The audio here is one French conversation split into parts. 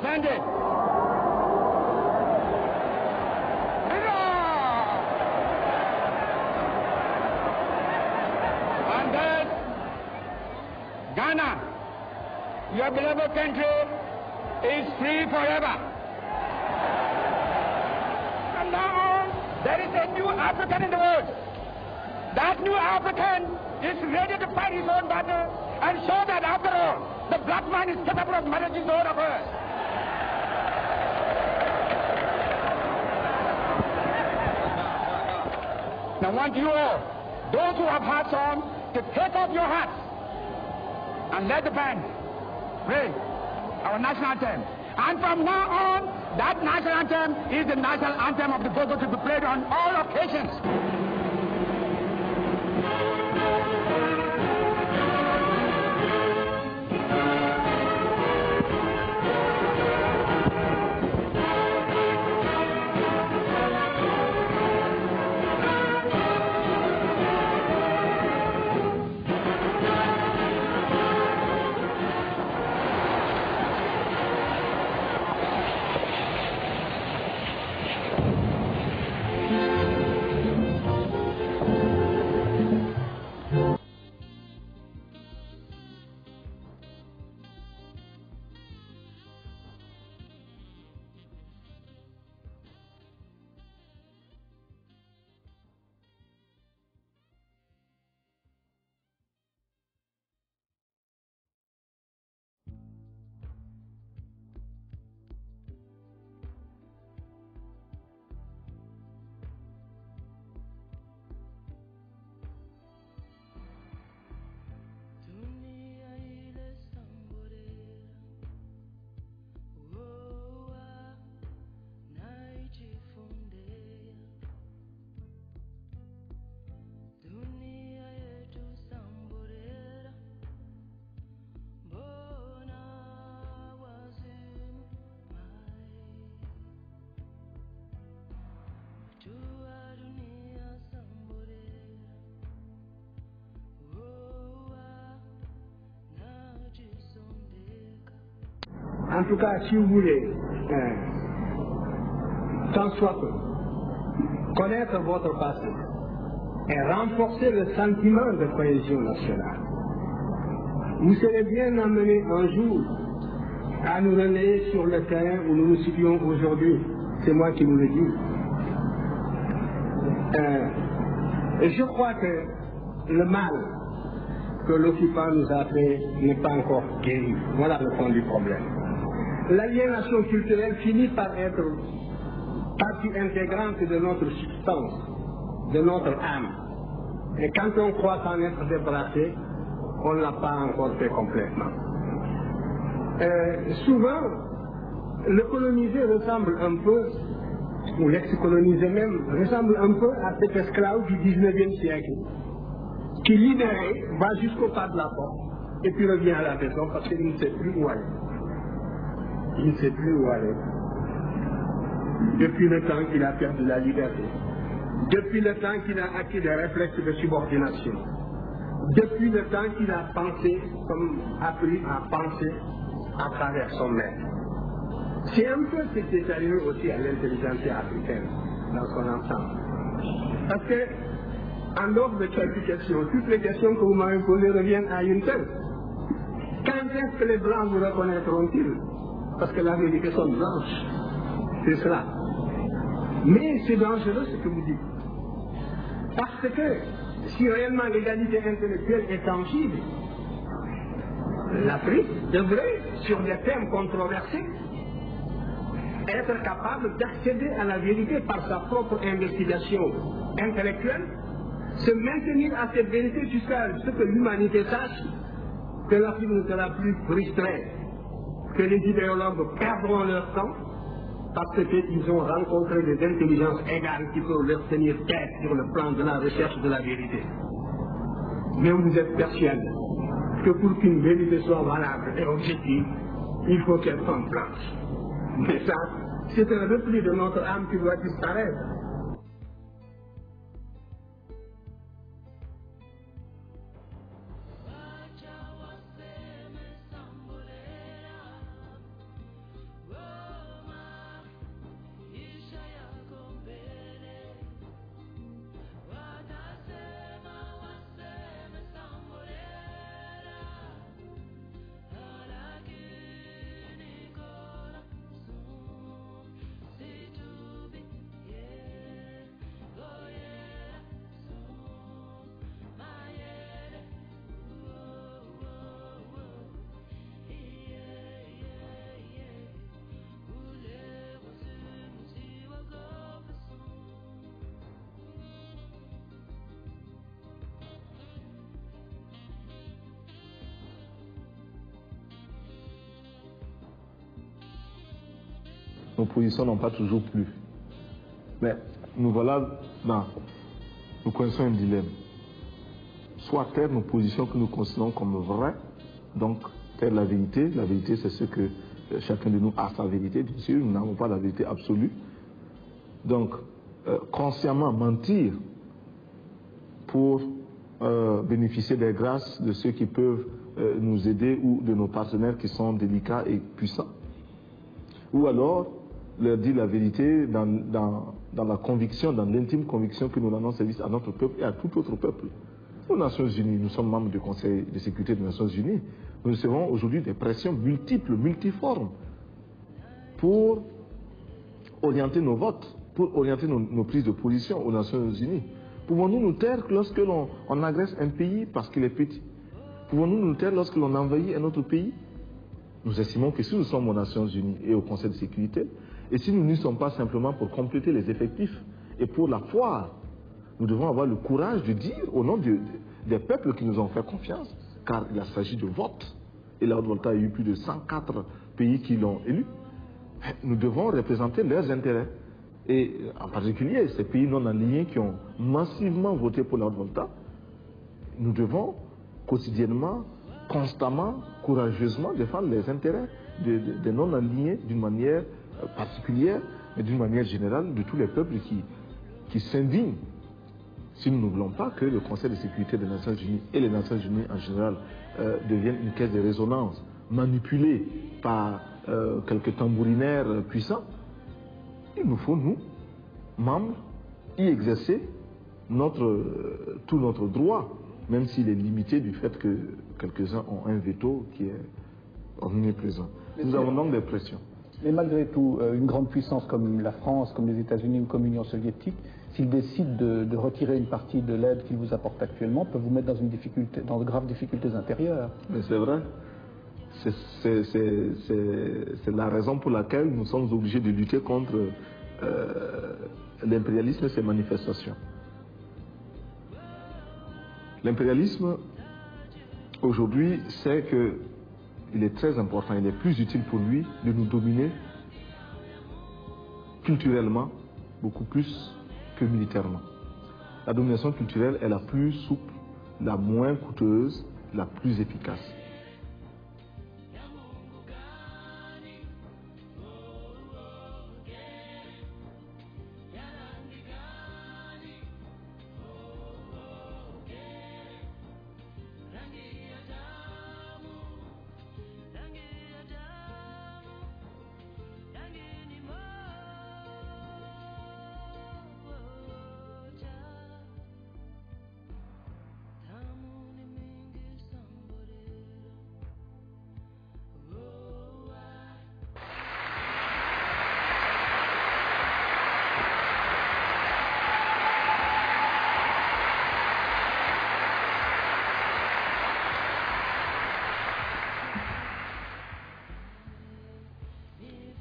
Ended. And then Ghana, your beloved country, is free forever. From now on, there is a new African in the world. That new African is ready to fight his own battle and show that after all, the black man is capable of managing his own affairs. I want you all, those who have hats on, to take off your hats and let the band play our national anthem. And from now on, that national anthem is the national anthem of the Gogo to be played on all occasions. En tout cas, si vous voulez, tant soit peu, connaître votre passé et renforcer le sentiment de cohésion nationale, vous serez bien amené un jour à nous relayer sur le terrain où nous nous situons aujourd'hui. C'est moi qui vous le dis. Je crois que le mal que l'occupant nous a fait n'est pas encore guéri. Voilà le fond du problème. L'aliénation culturelle finit par être partie intégrante de notre substance, de notre âme. Et quand on croit s'en être débarrassé, on ne l'a pas encore fait complètement. Souvent, le colonisé ressemble un peu, ou l'ex-colonisé même, ressemble un peu à cet esclave du 19e siècle, qui libéré va jusqu'au pas de la porte, et puis revient à la maison parce qu'il ne sait plus où aller. Il ne sait plus où aller. Depuis le temps qu'il a perdu la liberté, depuis le temps qu'il a acquis des réflexes de subordination, depuis le temps qu'il a pensé, comme appris à penser à travers son maître. C'est un peu ce qui est arrivé aussi à l'intelligence africaine dans son ensemble. Parce que, en dehors de quelques questions, toutes les questions que vous m'avez posées reviennent à une seule. Quand est-ce que les Blancs vous reconnaîtront-ils? Parce que la vérité sont blanches. C'est cela. Mais c'est dangereux ce que vous dites. Parce que si réellement l'égalité intellectuelle est tangible, l'Afrique devrait, sur des thèmes controversés, être capable d'accéder à la vérité par sa propre investigation intellectuelle, se maintenir à cette vérité jusqu'à ce que l'humanité sache que l'Afrique ne sera plus frustrée, que les idéologues perdront leur temps, parce qu'ils ont rencontré des intelligences égales qui peuvent leur tenir tête sur le plan de la recherche de la vérité. Mais vous êtes persuadé que pour qu'une vérité soit valable et objective, il faut qu'elle soit blanche. Mais ça, c'est un repli de notre âme qui doit disparaître. Nos positions n'ont pas toujours plu. Mais nous voilà nous connaissons un dilemme. Soit taire nos positions que nous considérons comme vraies, donc taire la vérité. La vérité, c'est ce que chacun de nous a sa vérité, bien sûr, nous n'avons pas la vérité absolue. Donc, consciemment mentir pour bénéficier des grâces de ceux qui peuvent nous aider ou de nos partenaires qui sont délicats et puissants. Ou alors, leur dire la vérité dans la conviction, dans l'intime conviction que nous rendons service à notre peuple et à tout autre peuple. Aux Nations Unies, nous sommes membres du Conseil de sécurité des Nations Unies, nous recevons aujourd'hui des pressions multiples, multiformes, pour orienter nos votes, pour orienter nos prises de position aux Nations Unies. Pouvons-nous nous taire lorsque l'on agresse un pays parce qu'il est petit? Pouvons-nous nous taire lorsque l'on envahit un autre pays? Nous estimons que si nous sommes aux Nations Unies et au Conseil de sécurité, et si nous n'y sommes pas simplement pour compléter les effectifs et pour la foire, nous devons avoir le courage de dire au nom des peuples qui nous ont fait confiance, car il s'agit de vote, et la Haute-Volta a eu plus de 104 pays qui l'ont élu, nous devons représenter leurs intérêts. Et en particulier, ces pays non alignés qui ont massivement voté pour la Haute-Volta, nous devons quotidiennement, constamment, courageusement défendre les intérêts des non-alignés d'une manière particulière, mais d'une manière générale de tous les peuples qui s'indignent. Si nous ne voulons pas que le Conseil de sécurité des Nations Unies et les Nations Unies en général deviennent une caisse de résonance manipulée par quelques tambourinaires puissants, il nous faut, nous, membres, y exercer tout notre droit, même s'il est limité du fait que quelques-uns ont un veto qui est omniprésent. Nous avons donc des pressions. Mais malgré tout, une grande puissance comme la France, comme les États-Unis ou comme l'Union soviétique s'il décide de retirer une partie de l'aide qu'il vous apporte actuellement, peut vous mettre dans de graves difficultés intérieures. Mais c'est vrai. C'est la raison pour laquelle nous sommes obligés de lutter contre l'impérialisme et ses manifestations. L'impérialisme, aujourd'hui, sait qu'il est très important, il est plus utile pour lui de nous dominer culturellement, beaucoup plus que militairement. La domination culturelle est la plus souple, la moins coûteuse, la plus efficace.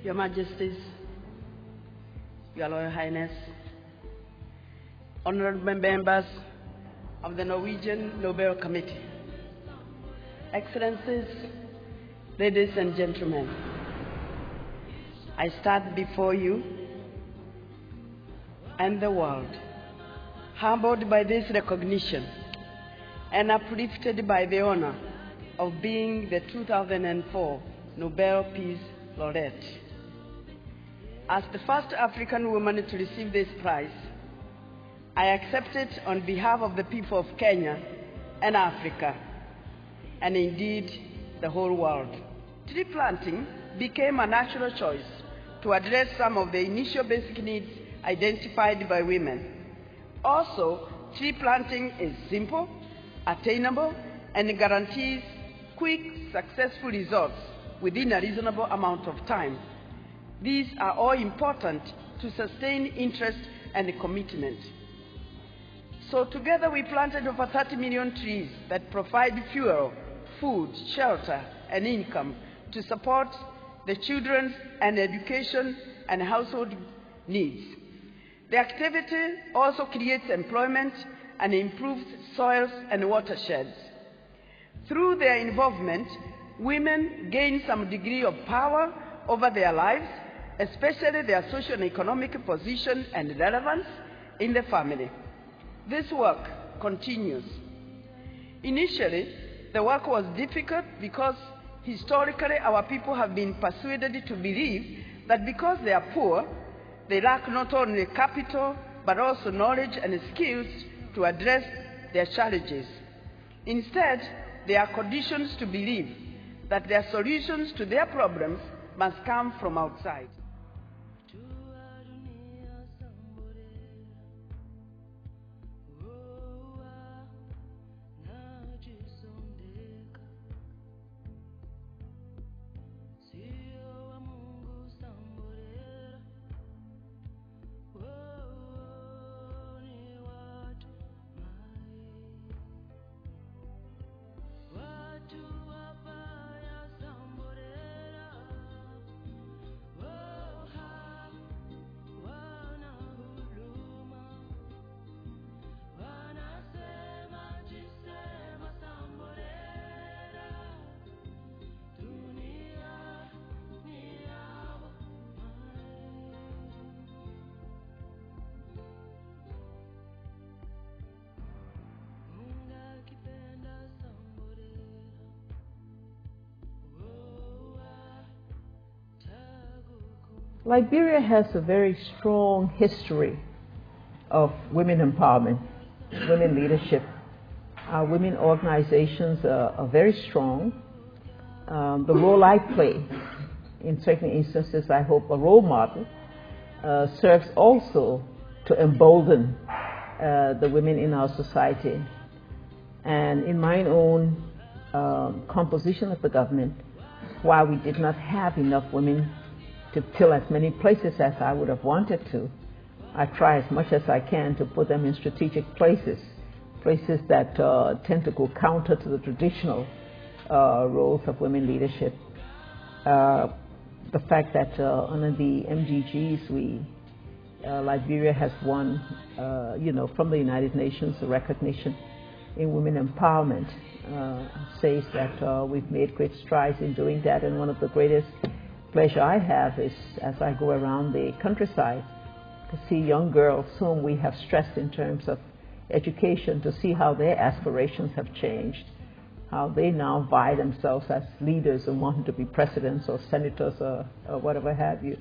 Your Majesties, Your Royal Highness, honorable members of the Norwegian Nobel Committee, Excellencies, ladies and gentlemen, I stand before you and the world, humbled by this recognition and uplifted by the honor of being the 2004 Nobel Peace Laureate. As the first African woman to receive this prize, I accept it on behalf of the people of Kenya and Africa, and indeed the whole world. Tree planting became a natural choice to address some of the initial basic needs identified by women. Also, tree planting is simple, attainable, and guarantees quick, successful results within a reasonable amount of time. These are all important to sustain interest and commitment. So together we planted over 30 million trees that provide fuel, food, shelter, and income to support the children's and education and household needs. The activity also creates employment and improves soils and watersheds. Through their involvement, women gain some degree of power over their lives, especially their social and economic position and relevance in the family. This work continues. Initially, the work was difficult because historically our people have been persuaded to believe that because they are poor, they lack not only capital but also knowledge and skills to address their challenges. Instead, they are conditioned to believe that their solutions to their problems must come from outside. Liberia has a very strong history of women empowerment, women leadership. Our women organizations are very strong. The role I play, in certain instances, I hope a role model, serves also to embolden the women in our society. And in my own composition of the government, while we did not have enough women to fill as many places as I would have wanted to, I try as much as I can to put them in strategic places that tend to go counter to the traditional roles of women leadership. The fact that under the MDGs, Liberia has won, from the United Nations, the recognition in women empowerment says that we've made great strides in doing that. And one of the greatest pleasure I have is, as I go around the countryside, to see young girls whom we have stressed in terms of education, to see how their aspirations have changed, how they now vie themselves as leaders and wanting to be presidents or senators or whatever have you,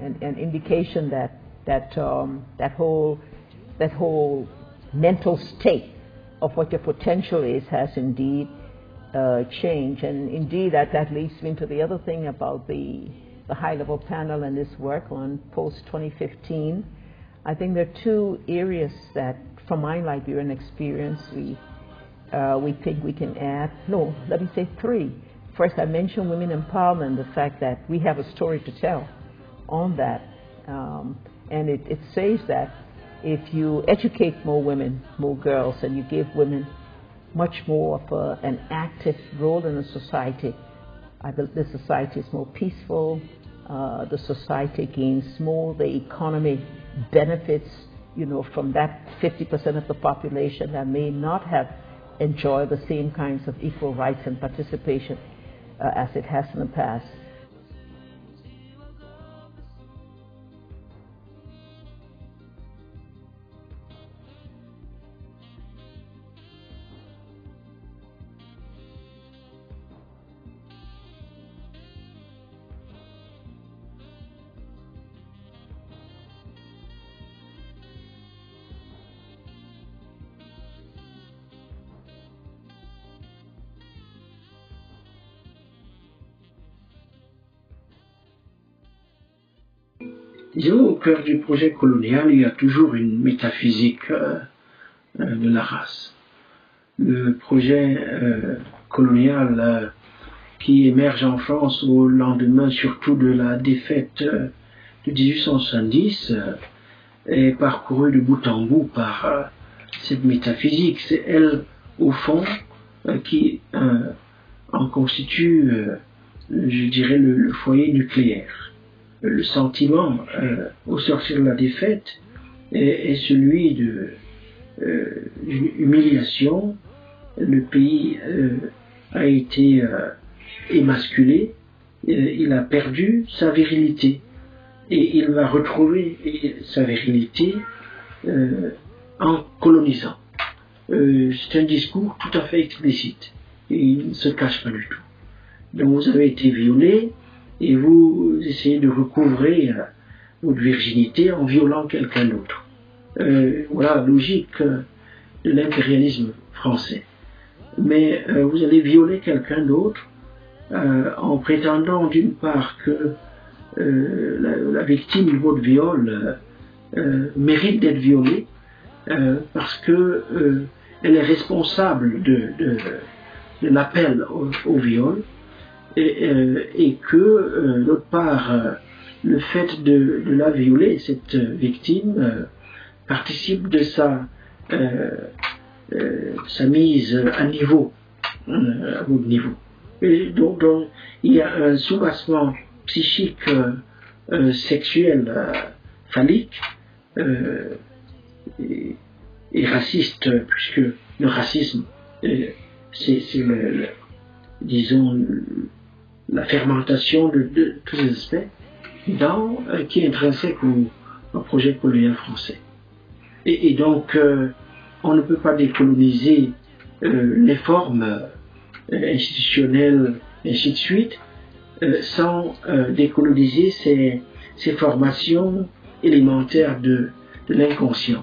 and indication that whole mental state of what your potential is has indeed changed. And indeed that leads me to the other thing about the high-level panel and this work on post-2015. I think there are two areas that, from my Liberian experience, we think we can add. No, let me say three. First, I mentioned women empowerment, the fact that we have a story to tell on that. And it says that if you educate more women, more girls, and you give women much more of an active role in the society, the society is more peaceful, the society gains more, the economy benefits, from that 50% of the population that may not have enjoyed the same kinds of equal rights and participation as it has in the past. Disons, au cœur du projet colonial, il y a toujours une métaphysique de la race. Le projet colonial qui émerge en France au lendemain surtout de la défaite de 1870 est parcouru de bout en bout par cette métaphysique. C'est elle, au fond, qui en constitue, je dirais, le foyer nucléaire. Le sentiment au sortir de la défaite est celui d'une humiliation. Le pays a été émasculé, il a perdu sa virilité et il va retrouver sa virilité en colonisant. C'est un discours tout à fait explicite et il ne se cache pas du tout. Donc vous avez été violé et vous essayez de recouvrer votre virginité en violant quelqu'un d'autre. Voilà la logique de l'impérialisme français. Mais vous allez violer quelqu'un d'autre en prétendant d'une part que la victime de votre viol mérite d'être violée parce que elle est responsable de l'appel au viol. Et que, d'autre part, le fait de la violer, cette victime, participe de sa mise à niveau, à votre niveau. Et donc, il y a un soubassement psychique, sexuel, phallique, et raciste, puisque le racisme, c'est disons, la fermentation de tous les aspects qui est intrinsèque au projet colonial français. Et donc, on ne peut pas décoloniser les formes institutionnelles, et ainsi de suite, sans décoloniser ces formations élémentaires de l'inconscient.